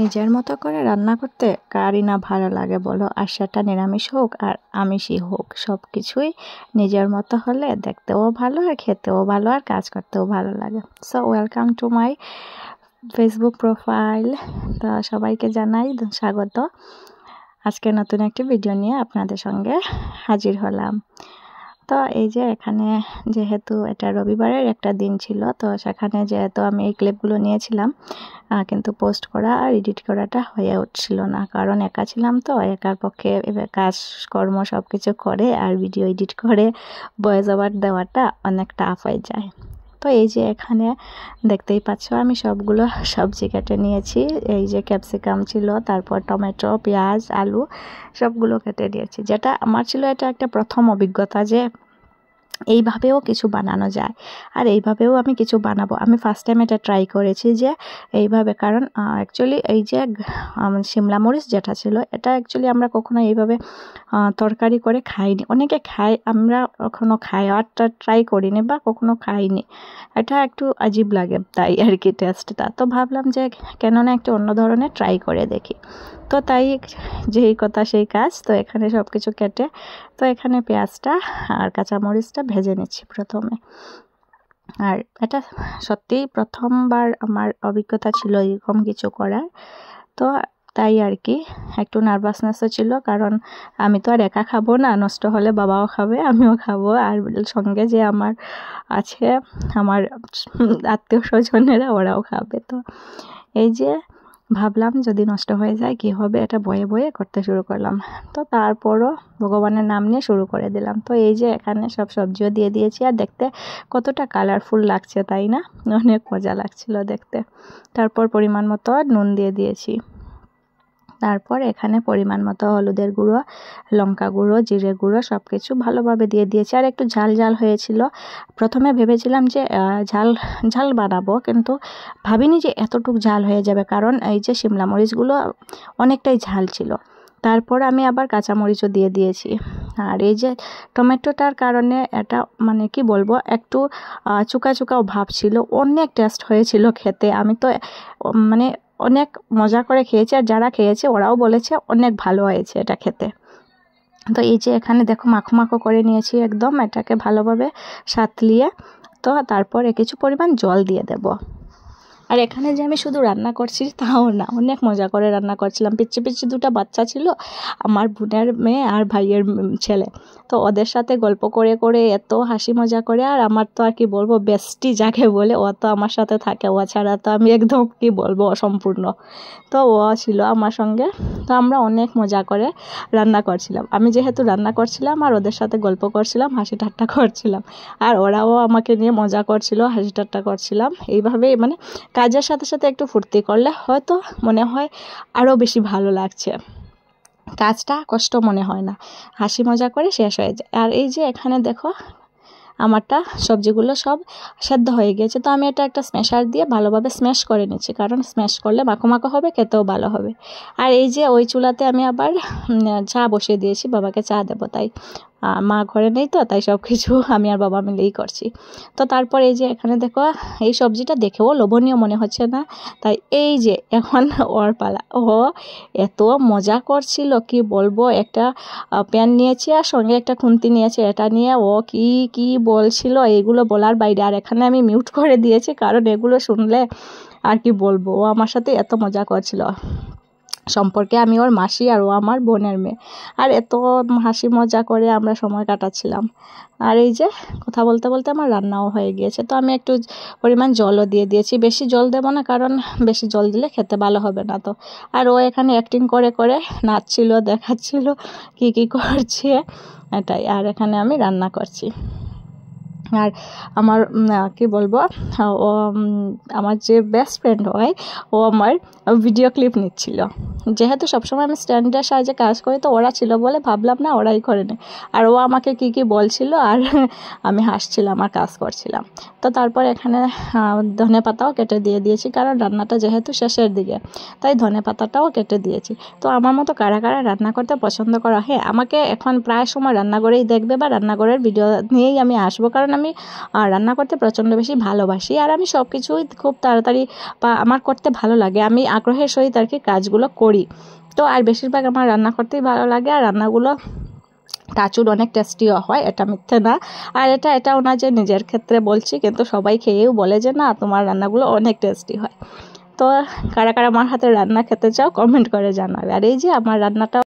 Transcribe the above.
নিজের মতো করে রান্না করতে কারই না ভালো লাগে বলো, আর সেটা নিরামিষ হোক আর আমিষই হোক, সব কিছুই নিজের মতো হলে দেখতেও ভালো আর খেতেও ভালো আর কাজ করতেও ভালো লাগে। So welcome to my Facebook profile. তো সবাইকে জানাই স্বাগত। আজকে নতুন একটি ভিডিও নিয়ে আপনাদের সঙ্গে হাজির হলাম। তো এই যে এখানে যেহেতু এটা রবিবারের একটা দিন ছিল, তো সেখানে যেহেতু আমি এই ক্লিপগুলো নিয়েছিলাম, কিন্তু পোস্ট করা আর এডিট করাটা হয়ে উঠছিল না, কারণ একা ছিলাম তো, একার পক্ষে কাজকর্ম সব কিছু করে আর ভিডিও এডিট করে ভয়েস ওভার দেওয়াটা অনেক টাফ হয়ে যায়। তো এই যে এখানে দেখতেই পাচ্ছ আমি সবগুলো সবজি কেটে নিয়েছি। এই যে ক্যাপসিকাম ছিল, তারপর টমেটো, পেঁয়াজ, আলু সবগুলো কেটে নিয়েছি। যেটা আমার ছিল এটা একটা প্রথম অভিজ্ঞতা যে এইভাবেও কিছু বানানো যায়, আর এইভাবেও আমি কিছু বানাবো। আমি ফার্স্ট টাইম এটা ট্রাই করেছি যে এইভাবে, কারণ অ্যাকচুয়ালি এই যে শিমলা মরিচ যেটা ছিল এটা অ্যাকচুয়ালি আমরা কখনো এইভাবে তরকারি করে খাইনি। অনেকে খায়, আমরা কখনো খাওয়ারটা ট্রাই করিনি বা কখনো খাইনি। এটা একটু আজীব লাগে তাই আর কি টেস্টটা। তো ভাবলাম যে কেননা একটু অন্য ধরনের ট্রাই করে দেখি। তো তাই যেই কথা সেই কাজ। তো এখানে সব কিছু কেটে, তো এখানে পেঁয়াজটা আর কাঁচামরিচটা ভেজে নিচ্ছি প্রথমে। আর এটা সত্যিই প্রথমবার আমার অভিজ্ঞতা ছিল এরকম কিছু করার। তো তাই আর কি একটু নার্ভাসনেসও ছিল, কারণ আমি তো আর একা খাবো না, নষ্ট হলে বাবাও খাবে, আমিও খাবো, আর সঙ্গে যে আমার আছে আমার আত্মীয় স্বজনেরা ওরাও খাবে। তো এই যে ভাবলাম যদি নষ্ট হয়ে যায় কি হবে, এটা বয়ে বয়ে করতে শুরু করলাম। তো তারপরও ভগবানের নাম নিয়ে শুরু করে দিলাম। তো এই যে এখানে সব সবজিও দিয়ে দিয়েছি, আর দেখতে কতটা কালারফুল লাগছে তাই না, অনেক মজা লাগছিল দেখতে। তারপর পরিমাণ মতো নুন দিয়ে দিয়েছি। তারপর এখানে পরিমাণ মতো হলুদের গুঁড়ো, লঙ্কা গুঁড়ো, জিরে গুঁড়ো সব কিছু ভালোভাবে দিয়ে দিয়েছি। আর একটু ঝাল ঝাল হয়েছিল। প্রথমে ভেবেছিলাম যে ঝাল ঝাল বানাবো, কিন্তু ভাবিনি যে এতটুক ঝাল হয়ে যাবে, কারণ এই যে শিমলা মরিচগুলো অনেকটাই ঝাল ছিল। তারপর আমি আবার কাঁচামরিচও দিয়ে দিয়েছি। আর এই যে টমেটোটার কারণে এটা মানে কি বলবো, একটু চুকা চুকাও ভাব ছিল, অনেক টেস্ট হয়েছিল খেতে। আমি তো মানে অনেক মজা করে খেয়েছি, আর যারা খেয়েছে ওরাও বলেছে অনেক ভালো হয়েছে এটা খেতে। তো এই যে এখানে দেখো মাখো মাখো করে নিয়েছি একদম, এটাকে ভালোভাবে সাঁতলিয়ে। তো তারপরে কিছু পরিমাণ জল দিয়ে দেব। আর এখানে যে আমি শুধু রান্না করছি তাও না, অনেক মজা করে রান্না করছিলাম। পিচ্ছি পিচ্ছি দুটো বাচ্চা ছিল, আমার বোনের মেয়ে আর ভাইয়ের ছেলে। তো ওদের সাথে গল্প করে করে এত হাসি মজা করে, আর আমার তো আর কি বলবো বেস্টি যাকে বলে, ও তো আমার সাথে থাকে, ও ছাড়া তো আমি একদম কি বলবো অসম্পূর্ণ। তো ও ছিল আমার সঙ্গে। তো আমরা অনেক মজা করে রান্না করছিলাম। আমি যেহেতু রান্না করছিলাম আর ওদের সাথে গল্প করছিলাম, হাসি ঠাট্টা করছিলাম, আর ওরাও আমাকে নিয়ে মজা করছিল, হাসি ঠাট্টা করছিলাম। এইভাবেই মানে কাজের সাথে সাথে একটু ফুর্তি করলে হয়তো মনে হয় আরও বেশি ভালো লাগছে, কাজটা কষ্ট মনে হয় না, হাসি মজা করে শেষ হয়ে যায়। আর এই যে এখানে দেখো আমারটা সবজিগুলো সব সেদ্ধ হয়ে গিয়েছে। তো আমি এটা একটা স্ম্যাশার দিয়ে ভালোভাবে স্ম্যাশ করে নিচ্ছি, কারণ স্ম্যাশ করলে মাখো মাখো হবে, খেতেও ভালো হবে। আর এই যে ওই চুলাতে আমি আবার চা বসিয়ে দিয়েছি, বাবাকে চা দেবো তাই। মা ঘরে নেই তো, তাই সব কিছু আমি আর বাবা মিলেই করছি। তো তারপর এই যে এখানে দেখো এই সবজিটা দেখেও লোভনীয় মনে হচ্ছে না, তাই এই যে এখন ওর পালা। ও এত মজা করছিল কি বলবো, একটা প্যান নিয়েছি আর সঙ্গে একটা খুন্তি নিয়েছে, এটা নিয়ে ও কি কি বলছিল এগুলো বলার বাইরে। আর এখানে আমি মিউট করে দিয়েছি, কারণ এগুলো শুনলে আর কি বলবো, ও আমার সাথে এত মজা করছিল। সম্পর্কে আমি ওর মাসি আর ও আমার বোনের মেয়ে, আর এত হাসি মজা করে আমরা সময় কাটাচ্ছিলাম। আর এই যে কথা বলতে বলতে আমার রান্নাও হয়ে গিয়েছে। তো আমি একটু পরিমাণ জলও দিয়ে দিয়েছি, বেশি জল দেবো না, কারণ বেশি জল দিলে খেতে ভালো হবে না। তো আর ও এখানে অ্যাক্টিং করে করে নাচছিল, দেখাচ্ছিল কি কি করছে এটাই। আর এখানে আমি রান্না করছি। আর আমার কি বলবো, ও আমার যে বেস্ট ফ্রেন্ড হয়, ও আমার ভিডিও ক্লিপ নিচ্ছিল। যেহেতু সবসময় আমি স্ট্যান্ডের সাহায্যে কাজ করি, তো ওরা ছিল বলে ভাবলাম না ওরাই করে নেয়। আর ও আমাকে কি কি বলছিল, আর আমি হাসছিলাম আর কাজ করছিলাম। তো তারপর এখানে ধনে পাতাও কেটে দিয়ে দিয়েছি, কারণ রান্নাটা যেহেতু শেষের দিকে, তাই ধনে পাতাটাও কেটে দিয়েছি। তো আমার মতো কারা কারা রান্না করতে পছন্দ করা, হ্যাঁ আমাকে এখন প্রায় সময় রান্নাঘরেই দেখবে বা রান্নাঘরের ভিডিও নিয়েই আমি আসবো, কারণ কারণ আমি রান্না করতে প্রচণ্ড বেশি ভালোবাসি, আর আমি সব কিছুই খুব তাড়াতাড়ি বা আমার করতে ভালো লাগে, আমি আগ্রহের সহিত আর কি কাজগুলো করি। তো আর বেশিরভাগ আমার রান্না করতেই ভালো লাগে, আর রান্নাগুলো টাচুর অনেক টেস্টিও হয়, এটা মিথ্যে না। আর এটাও না যে নিজের ক্ষেত্রে বলছি, কিন্তু সবাই খেয়েও বলে যে না তোমার রান্নাগুলো অনেক টেস্টি হয়। তো কারা কারা আমার হাতে রান্না খেতে চাও কমেন্ট করে জানাবে। আর এই যে আমার রান্নাটা